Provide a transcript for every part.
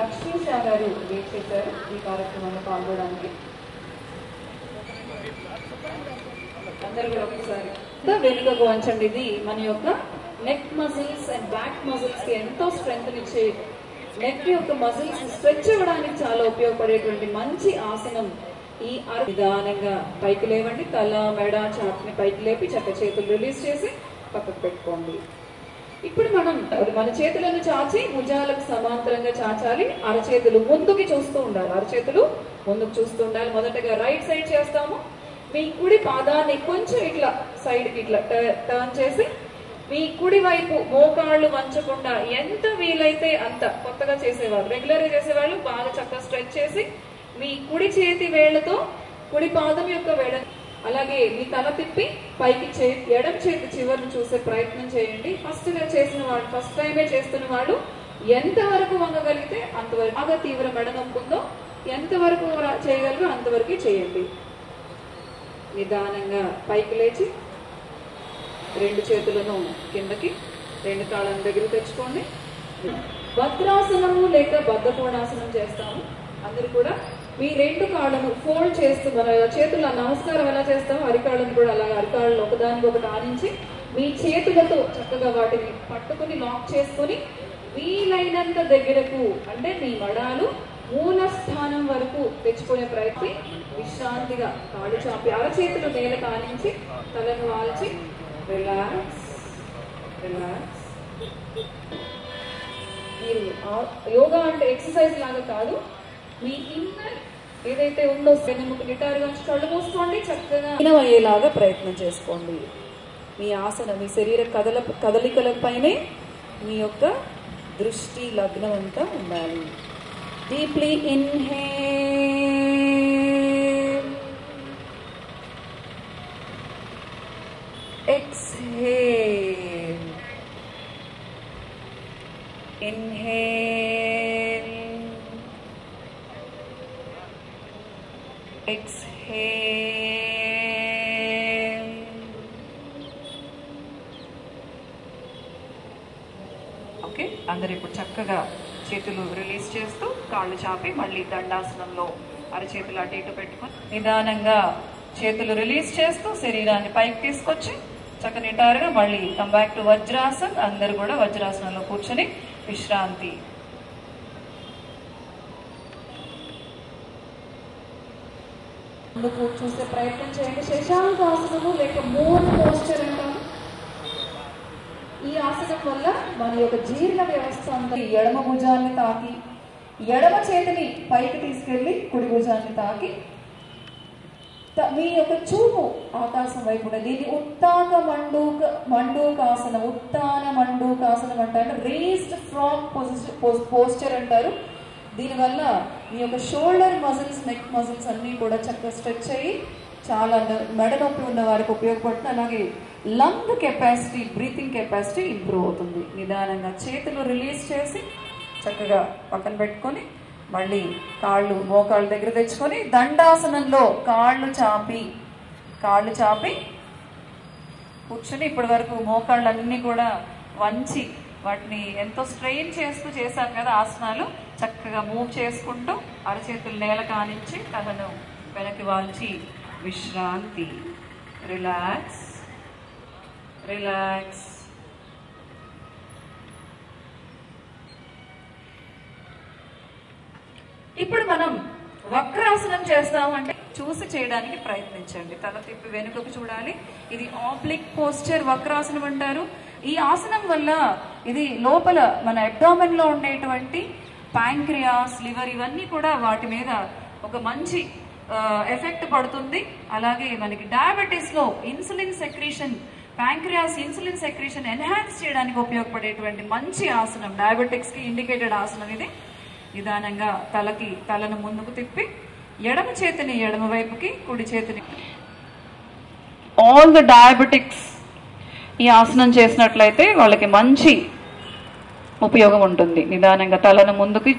లక్ష్మీ షా గారు వెయిట్ చేశారు ఈ కార్యక్రమంలో పాల్గొనడానికి. అందరూ కూడా ఒకసారి వెనుకకు వంచండి. ఇది మన యొక్క neck muscles and back muscles కి ఎంతో స్ట్రెంగ్త్ ఇచ్చే, నెక్ యొక్క మజిల్స్ స్ట్రెచ్ అవ్వడానికి చాలా ఉపయోగపడేటువంటి మంచి ఆసనం ఈ. నిదానంగా పైకి లేవండి. తల మెడ ఛాతిని పైకి లేపి చక్క చేతులు రిలీజ్ చేసి పక్కకు పెట్టుకోండి. ఇప్పుడు మనం మన చేతులను చాచి భుజాలకు సమాంతరంగా చాచాలి. అరచేతులు ముందుకి చూస్తూ ఉండాలి. అరచేతులు ముందుకు చూస్తూ ఉండాలి. మొదటగా రైట్ సైడ్ చేస్తాము. మీ కుడి పాదాన్ని కొంచెం ఇట్లా సైడ్కి ఇట్లా టర్న్ చేసి మీ కుడి వైపు మోకాళ్ళు వంచకుండా ఎంత వీలైతే అంత, కొత్తగా చేసేవాళ్ళు రెగ్యులర్గా చేసేవాళ్ళు బాగా చక్కగా స్ట్రెచ్ చేసి మీ కుడి చేతి వేళ్లతో కుడి పాదం యొక్క వేళ, అలాగే మీ తల తిప్పి పైకి ఎడం చేతి చివరిని చూసే ప్రయత్నం చేయండి. ఫస్ట్ టైమే చేస్తున్న వాళ్ళు ఎంతవరకు వంగగలిగితే అంతవరకు, బాగా తీవ్ర మెడ నొప్పి ఉందో ఎంతవరకు చేయగలరో అంతవరకు చేయండి. నిదానంగా పైకి లేచి రెండు చేతులను కిందకి, రెండు కాళ్ళను దగ్గర తెచ్చుకోండి. భద్రాసనము లేక బద్ధకోణాసనం చేస్తాము. అందరూ కూడా మీ రెండు కాళ్ళను ఫోల్డ్ చేస్తూ, మన చేతుల నమస్కారం ఎలా చేస్తామో అరికాళ్ళను కూడా అలాగే అరికాళ్ళను ఒకదానికి ఒకటి ఆనించి మీ చేతులతో చక్కగా వాటిని పట్టుకుని లాక్ చేసుకుని వీలైనంత దగ్గరకు, అంటే మీ మడాలు మూల స్థానం వరకు తెచ్చుకునే ప్రయత్నం. విశ్రాంతిగా కాళ్ళు చాపి అరచేతులు నేల కానించి తలను వాల్చి రిలాక్స్ రిలాక్స్. మీరు యోగా అంటే ఎక్సర్సైజ్ లాగా కాదు, మీ ఇన్నర్ ఏదైతే ఉందో వెన్నెముక నిటారుగా కళ్ళు మూసుకోండి. చక్కగా అయ్యేలాగా ప్రయత్నం చేసుకోండి. మీ ఆసనం, మీ శరీర కదలికలపైనే మీ యొక్క దృష్టి లగ్నం అంతా ఉండాలి. Deeply inhale, exhale, inhale, exhale. Okay, అందరు ఇప్పుడు చక్కగా చేతులు రిలీజ్ చేస్తూ కాళ్ళు చాపి మళ్ళీ దండాసనంలో అరచేతులు అటు ఇటు పెట్టుకొని నిదానంగా చేతులు రిలీజ్ చేస్తూ శరీరాన్ని పైకి తీసుకొచ్చి చక్క నిటారుగా మళ్ళీ కమ్ బ్యాక్ టు వజ్రాసన్. అందరూ కూడా వజ్రాసనంలో కూర్చొని విశ్రాంతి. ముందుకు చూసే ప్రయత్నం చేయండి. శశాంకాసనము లేక మూన్ పోస్చర్ అంటాము. ఈ ఆసనం వల్ల మన యొక్క జీర్ణ వ్యవస్థ అంతా ఎడమ భుజాన్ని తాకి, ఎడమ చేతిని పైకి తీసుకెళ్లి కుడి భుజాన్ని తాకి మీ యొక్క చూపు ఆకాశం వైపు ఉన్నది. దీన్ని ఉత్తాన మండూకాసనం, ఉత్తాన మండూకాసనం అంటారు. రేస్డ్ ఫ్రాగ్ పోస్చర్ అంటారు. దీనివల్ల మీ యొక్క షోల్డర్ మజిల్స్, నెక్ మజిల్స్ అన్నీ కూడా చక్కగా స్ట్రెచ్ అయ్యి చాలా మెడ నొప్పి ఉన్న వారికి ఉపయోగపడుతుంది. అలాగే lung capacity, breathing capacity improve అవుతుంది. నిదానంగా చేతులు రిలీజ్ చేసి చక్కగా పక్కన పెట్టుకొని మళ్ళీ కాళ్ళు మోకాళ్ళ దగ్గర తెచ్చుకొని దండాసనంలో కాళ్ళు చాపి కూర్చొని ఇప్పటి వరకు మోకాళ్ళన్నీ కూడా వంచి వాటిని ఎంతో స్ట్రెయిన్ చేస్తూ చేశాం కదా ఆసనాలు. చక్కగా మూవ్ చేసుకుంటూ అరచేతులు నేల కానించి తలను వెనక్కి వాల్చి విశ్రాంతి. Relax relax. ఇప్పుడు మనం వక్రాసనం చేస్తామంటే చూసి చేయడానికి ప్రయత్నించండి. తల తిప్పి వెనుకకు చూడాలి. ఇది ఆబ్లిక్ పోస్చర్ వక్రాసనం అంటారు. ఈ ఆసనం వల్ల ఇది లోపల మన అబ్డామెన్ లో ఉండేటువంటి ప్యాంక్రియాస్, లివర్ ఇవన్నీ కూడా వాటి మీద ఒక మంచి ఎఫెక్ట్ పడుతుంది. అలాగే మనకి డయాబెటీస్ లో insulin secretion, pancreas insulin secretion enhance చేయడానికి ఉపయోగపడేటువంటి మంచి ఆసనం, డయాబెటిక్స్ కి ఇండికేటెడ్ ఆసనం ఇది. నిదానంగా తలను ముందుకు తిప్పి ఎడమ చేతిని ఎడమ వైపుకి, కుడి చేతిని. ఆల్ ద డయాబెటిక్స్ ఈ ఆసనం చేసినట్లయితే వాళ్ళకి మంచి ఉపయోగం ఉంటుంది. నిదానంగా తలను ముందుకి,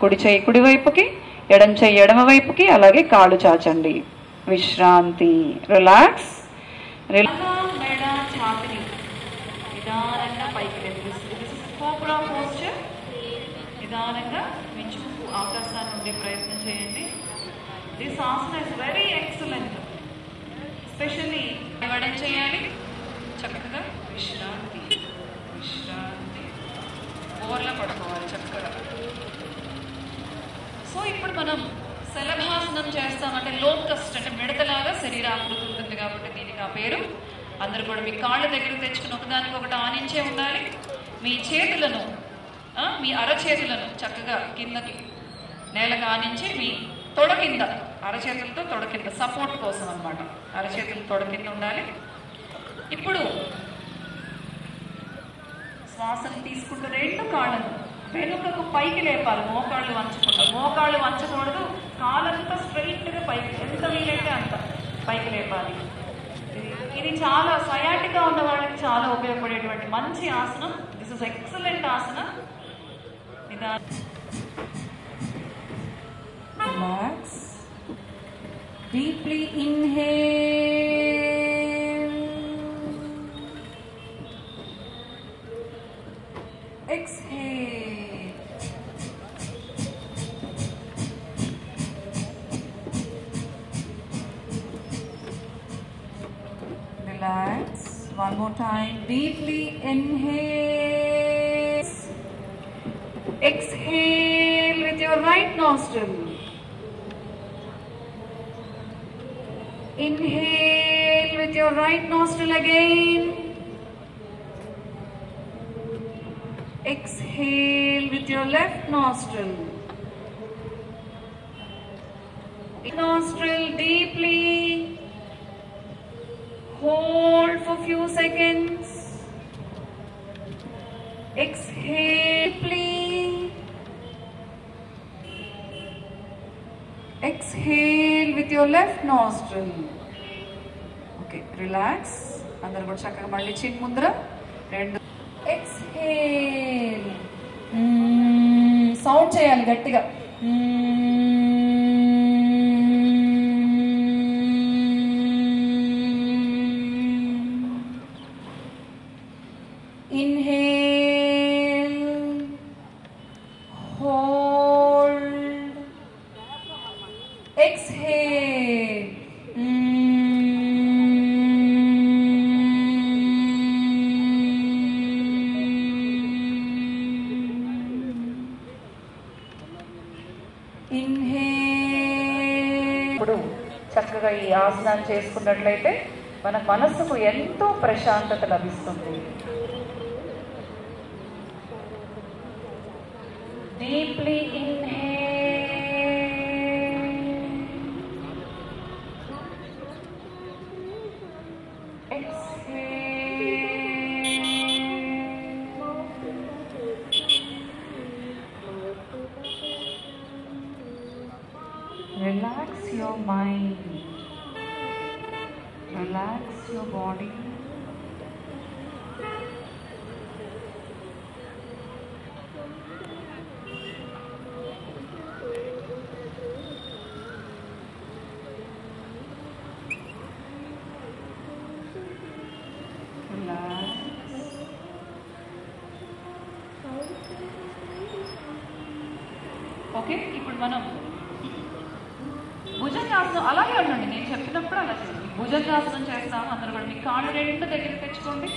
కుడి చేయి కుడి వైపుకి, ఎడం చేయి ఎడమ వైపుకి, అలాగే కాళ్ళు చాచండి. విశ్రాంతి. రిలాక్స్. మెడ ఛాతిని నిదానంగా పైకి. Cobra posture. నిదానంగా మీ చూపు ఆకాశాన్ని ఉండే ప్రయత్నం చేయండి. This Haasan is very excellent. Especially ఇవ్వడం చేయాలి. చక్కగా విశ్రాంతి విశ్రాంతి బోర్లా పడుకోవాలి చక్కగా. సో ఇప్పుడు మనం శలభాసనం చేస్తామంటే లోకస్ట్ అంటే మిడతలాగా శరీరాకృతి ఉంటుంది కాబట్టి దీనికి ఆ పేరు. అందరూ కూడా మీ కాళ్ళ దగ్గర తెచ్చుకుని ఒకదానికొకటి ఆనించే ఉండాలి. మీ చేతులను మీ అరచేతులను చక్కగా కిందకి నేలకు ఆనించి మీ తొడ కింద అరచేతులతో తొడ కింద సపోర్ట్ కోసం అన్నమాట. అరచేతులు తొడ కింద ఉండాలి. ఇప్పుడు శ్వాసను తీసుకుంటూ రెండు కాళ్ళను వెనుకకు పైకి లేపాలి. మోకాళ్ళు వంచకుండా, మోకాళ్ళు వంచకూడదు. కాళ్ళంతా స్ట్రైట్గా పైకి ఎంత వీలైతే అంత పైకి లేపాలి. ఇది చాలా సయాటిగా ఉన్న వాళ్ళకి చాలా ఉపయోగపడేటువంటి మంచి ఆసనం. This is excellent Haasan. Relax. Deeply inhale. Exhale. Relax. One more time. Deeply inhale. Exhale with your right nostril. Inhale with your right nostril again. Exhale with your left nostril. Nostril deeply. Hold for few seconds. Exhale deeply. Exhale with your left nostril. Okay, relax. Andaru kuda chakkaga malli chin mundra. Rendu. Exhale. Sound cheyali gattiga. Inhale. Hold. Exhale. ఇప్పుడు చక్కగా ఈ ఆసనాన్ని చేసుకున్నట్లయితే మన మనస్సుకు ఎంతో ప్రశాంతత లభిస్తుంది. Deeply inhale, exhale. Relax your mind, relax your body. Relax. Okay, ఇప్పుడు మనం భుజంగాసనం అలాగే ఉండండి. నేను చెప్పినప్పుడు అలా చేయండి. భుజంగాసనం చేస్తాము. అందరూ కూడా మీ కాళ్ళు రెండు దగ్గర తెచ్చుకోండి.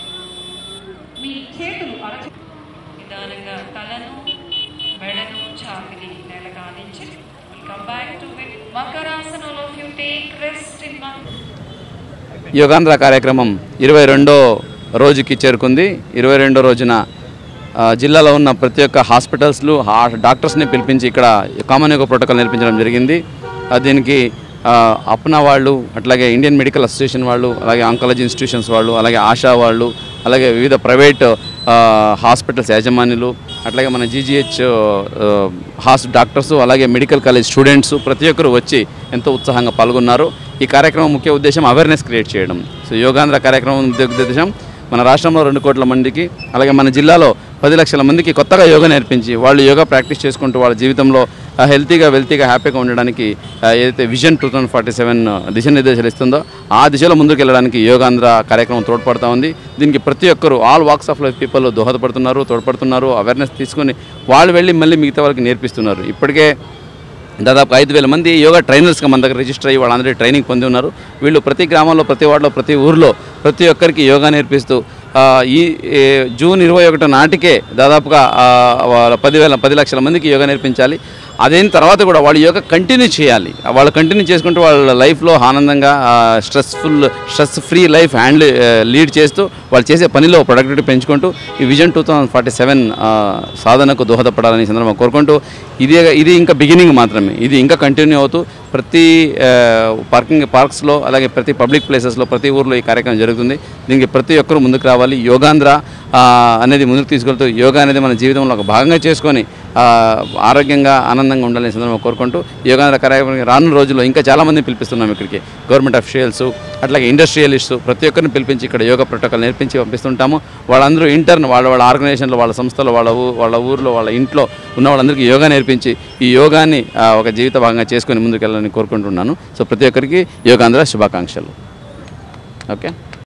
మీ చేతులు నిదానంగా తలను మెడను చాకిని నేలకు ఆనించి కమ్ బ్యాక్ టు ఇట్. మకరాసన. All of you take rest in Yogandhra కార్యక్రమం 22వ రోజుకి చేరుకుంది. 22వ రోజున జిల్లాలో ఉన్న ప్రతి ఒక్క హాస్పిటల్స్లు డాక్టర్స్ని పిలిపించి ఇక్కడ కామన్ యోగా ప్రోటోకాల్ నేర్పించడం జరిగింది. దీనికి అప్నా వాళ్ళు, అట్లాగే ఇండియన్ మెడికల్ అసోసియేషన్ వాళ్ళు, అలాగే ఆంకాలజీ ఇన్స్టిట్యూషన్స్ వాళ్ళు, అలాగే ఆశా వాళ్ళు, అలాగే వివిధ ప్రైవేట్ హాస్పిటల్స్ యాజమాన్యులు, అట్లాగే మన జీజీహెచ్ డాక్టర్సు, అలాగే మెడికల్ కాలేజ్ స్టూడెంట్స్ ప్రతి ఒక్కరు వచ్చి ఎంతో ఉత్సాహంగా పాల్గొన్నారు. ఈ కార్యక్రమం ముఖ్య ఉద్దేశం అవేర్నెస్ క్రియేట్ చేయడం. సో యోగాంధ్ర కార్యక్రమం ఉద్దేశం మన రాష్ట్రంలో 2 కోట్ల మందికి, అలాగే మన జిల్లాలో 10 లక్షల మందికి కొత్తగా యోగా నేర్పించి వాళ్ళు యోగా ప్రాక్టీస్ చేసుకుంటూ వాళ్ళ జీవితంలో హెల్తీగా వెల్తీగా హ్యాపీగా ఉండడానికి ఏదైతే విజన్ 2047 దిశానిర్దేశాలు ఇస్తుందో ఆ దిశలో ముందుకు వెళ్ళడానికి యోగాంధ్ర కార్యక్రమం తోడ్పడుతూ ఉంది. దీనికి ప్రతి ఒక్కరు all walks of life people తోడ్పడుతున్నారు. అవేర్నెస్ తీసుకొని వాళ్ళు వెళ్ళి మళ్ళీ మిగతా వాళ్ళకి నేర్పిస్తున్నారు. ఇప్పటికే దాదాపు 5,000 మంది యోగా ట్రైనర్స్గా మన దగ్గర రిజిస్టర్ అయ్యి వాళ్ళందరూ ట్రైనింగ్ పొంది ఉన్నారు. వీళ్ళు ప్రతి గ్రామంలో, ప్రతి వార్డులో, ప్రతి ఊరిలో ప్రతి ఒక్కరికి యోగా నేర్పిస్తూ ఈ జూన్ 21 నాటికే దాదాపుగా 10 లక్షల మందికి యోగా నేర్పించాలి. అదైన తర్వాత కూడా వాళ్ళు యోగా కంటిన్యూ చేయాలి. వాళ్ళు కంటిన్యూ చేసుకుంటూ వాళ్ళ లైఫ్లో ఆనందంగా స్ట్రెస్ ఫ్రీ లైఫ్ లీడ్ చేస్తూ వాళ్ళు చేసే పనిలో ప్రొడక్టివిటీ పెంచుకుంటూ ఈ విజన్ 2047 సాధనకు దోహదపడాలని సందర్భంగా కోరుకుంటూ ఇది ఇంకా బిగినింగ్ మాత్రమే. ఇది ఇంకా కంటిన్యూ అవుతూ ప్రతి పార్క్స్లో అలాగే ప్రతి పబ్లిక్ ప్లేసెస్లో ప్రతి ఊర్లో ఈ కార్యక్రమం జరుగుతుంది. దీనికి ప్రతి ఒక్కరూ ముందుకు రావాలి. యోగాంధ్ర అనేది ముందుకు తీసుకెళ్తూ యోగా అనేది మన జీవితంలో ఒక భాగంగా చేసుకొని ఆరోగ్యంగా ఆనందంగా ఉండాలని సందర్భంగా కోరుకుంటూ యోగాంధ్ర కార్యక్రమం రానున్న రోజుల్లో ఇంకా చాలామందిని పిలిపిస్తున్నాం ఇక్కడికి. గవర్నమెంట్ అఫీషియల్స్ అట్లాగే ఇండస్ట్రియలిస్టు ప్రతి ఒక్కరిని పిలిపించి ఇక్కడ యోగా ప్రోటోకాల్ నేర్పించి పంపిస్తుంటాము. వాళ్ళందరూ ఇంటర్న్ వాళ్ళ ఆర్గనైజేషన్లో, వాళ్ళ సంస్థలో, వాళ్ళ ఊరిలో, వాళ్ళ ఇంట్లో ఉన్న వాళ్ళందరికీ యోగా నేర్పించి ఈ యోగాన్ని ఒక జీవిత భాగంగా చేసుకొని ముందుకు వెళ్ళాలని కోరుకుంటున్నాను. సో ప్రతి ఒక్కరికి యోగాంధ్ర శుభాకాంక్షలు. ఓకే.